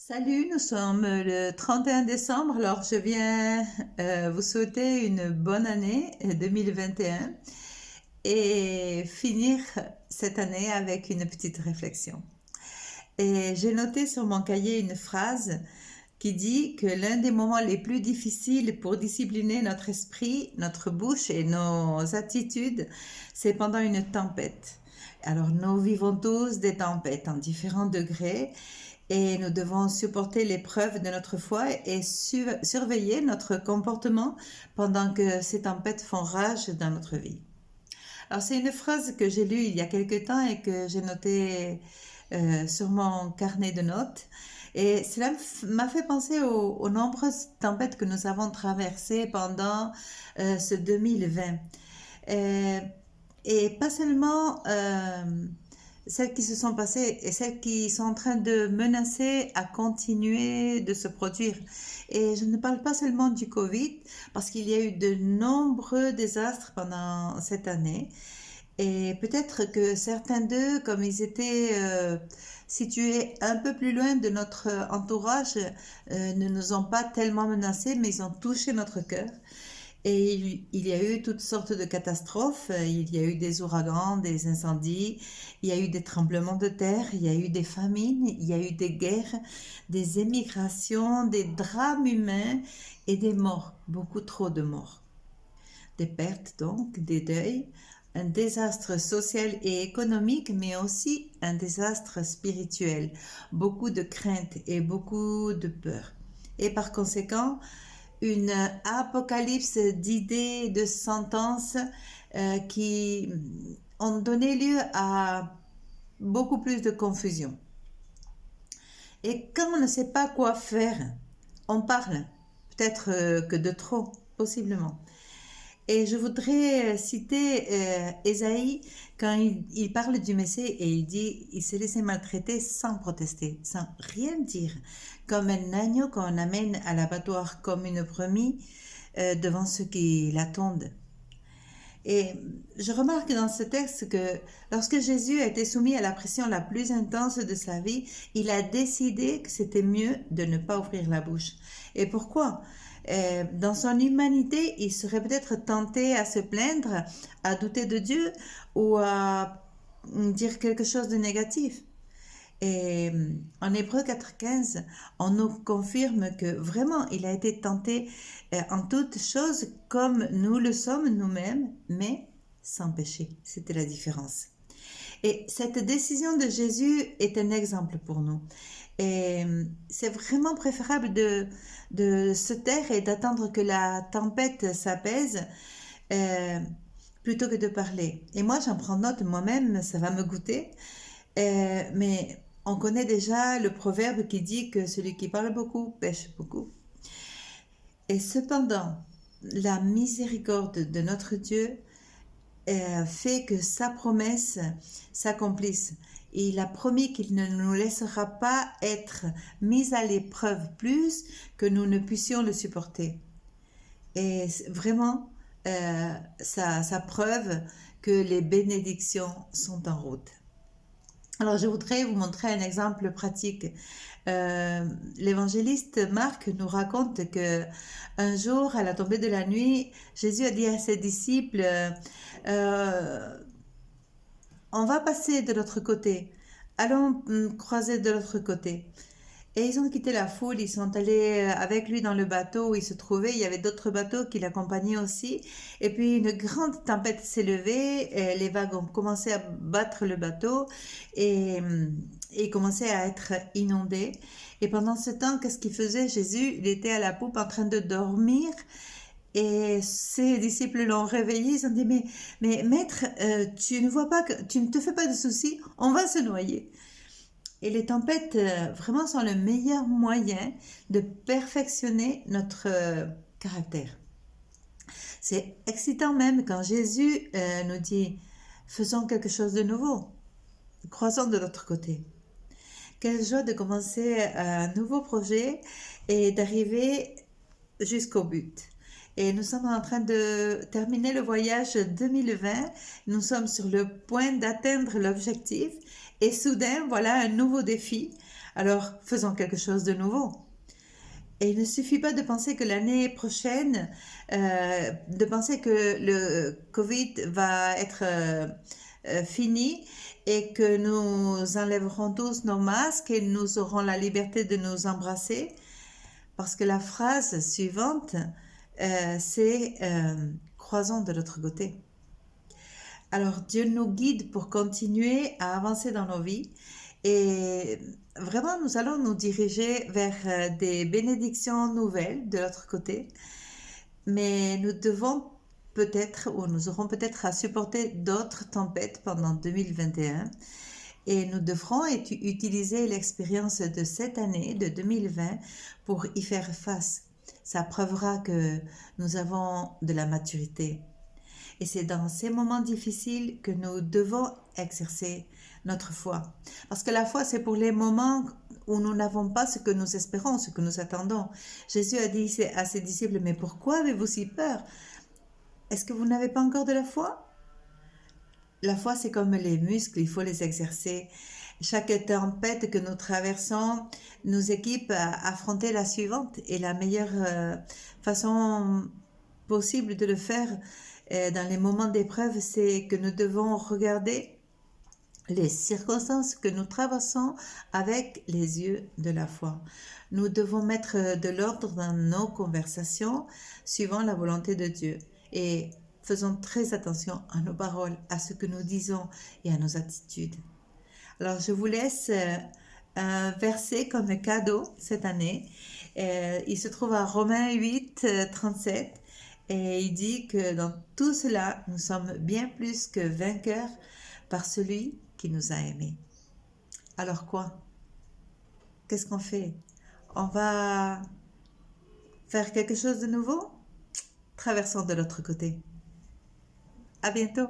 Salut, nous sommes le 31 décembre, alors je viens vous souhaiter une bonne année 2021 et finir cette année avec une petite réflexion. Et j'ai noté sur mon cahier une phrase qui dit que l'un des moments les plus difficiles pour discipliner notre esprit, notre bouche et nos attitudes, c'est pendant une tempête. Alors nous vivons tous des tempêtes en différents degrés et nous devons supporter l'épreuve de notre foi et surveiller notre comportement pendant que ces tempêtes font rage dans notre vie. Alors c'est une phrase que j'ai lue il y a quelque temps et que j'ai notée sur mon carnet de notes. Et cela m'a fait penser aux nombreuses tempêtes que nous avons traversées pendant ce 2020. Euh, et pas seulement celles qui se sont passées et celles qui sont en train de menacer à continuer de se produire. Et je ne parle pas seulement du Covid, parce qu'il y a eu de nombreux désastres pendant cette année. Et peut-être que certains d'eux, comme ils étaient situés un peu plus loin de notre entourage, ne nous ont pas tellement menacés, mais ils ont touché notre cœur. Et il y a eu toutes sortes de catastrophes. Il y a eu des ouragans, des incendies, il y a eu des tremblements de terre, il y a eu des famines, il y a eu des guerres, des émigrations, des drames humains et des morts, beaucoup trop de morts. Des pertes donc, des deuils, un désastre social et économique, mais aussi un désastre spirituel, beaucoup de craintes et beaucoup de peur. Et par conséquent, une apocalypse d'idées, de sentences qui ont donné lieu à beaucoup plus de confusion. Et quand on ne sait pas quoi faire, on parle, peut-être que de trop, possiblement. Et je voudrais citer Ésaïe quand il parle du Messie et il dit il s'est laissé maltraiter sans protester, sans rien dire, comme un agneau qu'on amène à l'abattoir, comme une brebis devant ceux qui l'attendent. Et je remarque dans ce texte que lorsque Jésus a été soumis à la pression la plus intense de sa vie, il a décidé que c'était mieux de ne pas ouvrir la bouche. Et pourquoi? Dans son humanité, il serait peut-être tenté à se plaindre, à douter de Dieu ou à dire quelque chose de négatif. Et en Hébreu 4,15, on nous confirme que vraiment il a été tenté en toutes choses comme nous le sommes nous-mêmes, mais sans péché. C'était la différence. Et cette décision de Jésus est un exemple pour nous. Et c'est vraiment préférable de se taire et d'attendre que la tempête s'apaise plutôt que de parler. Et moi, j'en prends note moi-même, ça va me goûter. Mais on connaît déjà le proverbe qui dit que celui qui parle beaucoup pêche beaucoup. Et cependant, la miséricorde de notre Dieu fait que sa promesse s'accomplisse. Et il a promis qu'il ne nous laissera pas être mis à l'épreuve plus que nous ne puissions le supporter. Et vraiment, ça preuve que les bénédictions sont en route. Alors, je voudrais vous montrer un exemple pratique. L'évangéliste Marc nous raconte que un jour, à la tombée de la nuit, Jésus a dit à ses disciples on va passer de l'autre côté, allons croiser de l'autre côté. Et ils ont quitté la foule, ils sont allés avec lui dans le bateau où il se trouvait. Il y avait d'autres bateaux qui l'accompagnaient aussi. Et puis une grande tempête s'est levée, et les vagues ont commencé à battre le bateau et commençait à être inondé. Et pendant ce temps, qu'est-ce qu'il faisait Jésus, il était à la poupe en train de dormir. Et ses disciples l'ont réveillé, ils ont dit mais maître, tu ne vois pas que tu ne te fais pas de soucis, on va se noyer. Et les tempêtes vraiment sont le meilleur moyen de perfectionner notre caractère. C'est excitant même quand Jésus nous dit faisons quelque chose de nouveau, croisons de l'autre côté. Quelle joie de commencer un nouveau projet et d'arriver jusqu'au but. Et nous sommes en train de terminer le voyage 2020. Nous sommes sur le point d'atteindre l'objectif. Et soudain, voilà un nouveau défi. Alors, faisons quelque chose de nouveau. Et il ne suffit pas de penser que l'année prochaine, de penser que le Covid va être fini et que nous enlèverons tous nos masques et nous aurons la liberté de nous embrasser. Parce que la phrase suivante, c'est croisons de l'autre côté. Alors Dieu nous guide pour continuer à avancer dans nos vies et vraiment nous allons nous diriger vers des bénédictions nouvelles de l'autre côté, mais nous devons peut-être ou nous aurons peut-être à supporter d'autres tempêtes pendant 2021 et nous devrons utiliser l'expérience de cette année, de 2020, pour y faire face. Ça prouvera que nous avons de la maturité. Et c'est dans ces moments difficiles que nous devons exercer notre foi. Parce que la foi, c'est pour les moments où nous n'avons pas ce que nous espérons, ce que nous attendons. Jésus a dit à ses disciples, mais pourquoi avez-vous si peur? Est-ce que vous n'avez pas encore de la foi? La foi, c'est comme les muscles, il faut les exercer. Chaque tempête que nous traversons nous équipe à affronter la suivante. Et la meilleure façon possible de le faire dans les moments d'épreuve, c'est que nous devons regarder les circonstances que nous traversons avec les yeux de la foi. Nous devons mettre de l'ordre dans nos conversations suivant la volonté de Dieu. Et faisons très attention à nos paroles, à ce que nous disons et à nos attitudes. Alors, je vous laisse un verset comme cadeau cette année. Il se trouve à Romains 8, 37. Et il dit que dans tout cela, nous sommes bien plus que vainqueurs par celui qui nous a aimés. Alors quoi? Qu'est-ce qu'on fait? On va faire quelque chose de nouveau? Traversons de l'autre côté. À bientôt!